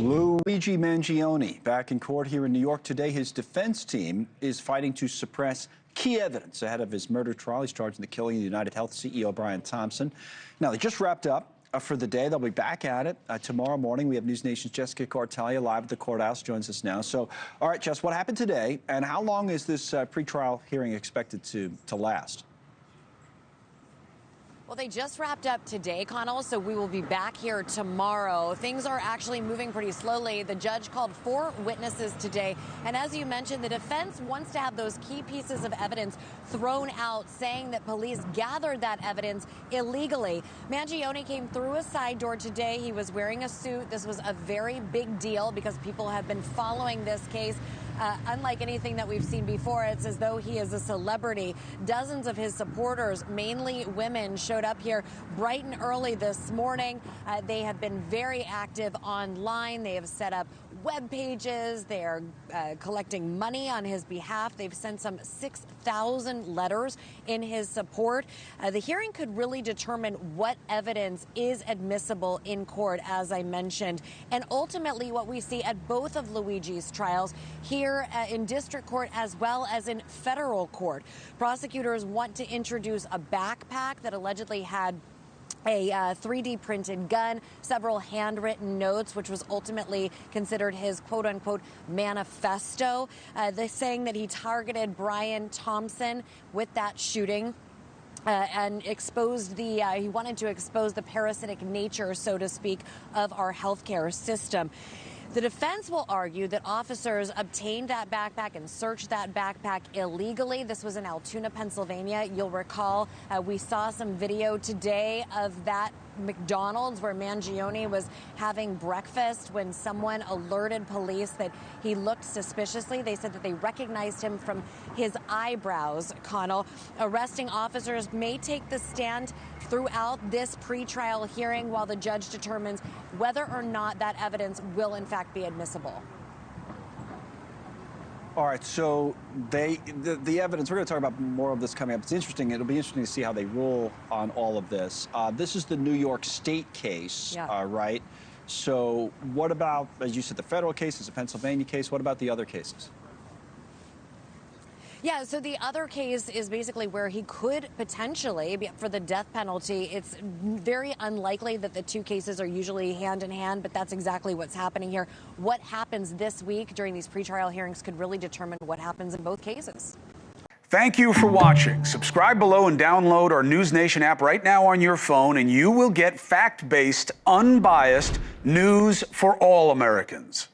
Luigi Mangione back in court here in New York today. His defense team is fighting to suppress key evidence ahead of his murder trial. He's charged in the killing of UnitedHealthcare CEO Brian Thompson. Now, they just wrapped up for the day. They'll be back at it tomorrow morning. We have NewsNation's Jessica Kartalija live at the courthouse, joins us now. So, all right, Jess, what happened today, and how long is this pretrial hearing expected to last? Well, they just wrapped up today, Connell, so we will be back here tomorrow. Things are actually moving pretty slowly. The judge called 4 witnesses today, and as you mentioned, the defense wants to have those key pieces of evidence thrown out, saying that police gathered that evidence illegally. Mangione came through a side door today. He was wearing a suit. This was a very big deal because people have been following this case. Unlike anything that we've seen before, it's as though he is a celebrity. Dozens of his supporters, mainly women, showed up here bright and early this morning. They have been very active online. They have set up web pages. They are collecting money on his behalf. They've sent some 6,000 letters in his support. The hearing could really determine what evidence is admissible in court, as I mentioned. And ultimately, what we see at both of Luigi's trials here in district court as well as in federal court, prosecutors want to introduce a backpack that allegedly had a 3D printed gun, several handwritten notes, which was ultimately considered his quote unquote manifesto. They're saying that he targeted Brian Thompson with that shooting. And exposed he wanted to expose the parasitic nature, so to speak, of our healthcare system. The defense will argue that officers obtained that backpack and searched that backpack illegally. This was in Altoona, Pennsylvania. You'll recall we saw some video today of that McDonald's where Mangione was having breakfast when someone alerted police that he looked suspiciously. They said that they recognized him from his eyebrows, Connell. Arresting officers may take the stand throughout this pretrial hearing while the judge determines whether or not that evidence will in fact be admissible. All right, so the evidence, we're going to talk about more of this coming up. It's interesting. It'll be interesting to see how they rule on all of this. This is the New York State case, yeah. Right? So what about, as you said, the federal case, it's a Pennsylvania case. What about the other cases? Yeah, so the other case is basically where he could potentially be up for the death penalty. It's very unlikely that the two cases are usually hand in hand, but that's exactly what's happening here. What happens this week during these pretrial hearings could really determine what happens in both cases. Thank you for watching. Subscribe below and download our NewsNation app right now on your phone, and you will get fact-based, unbiased news for all Americans.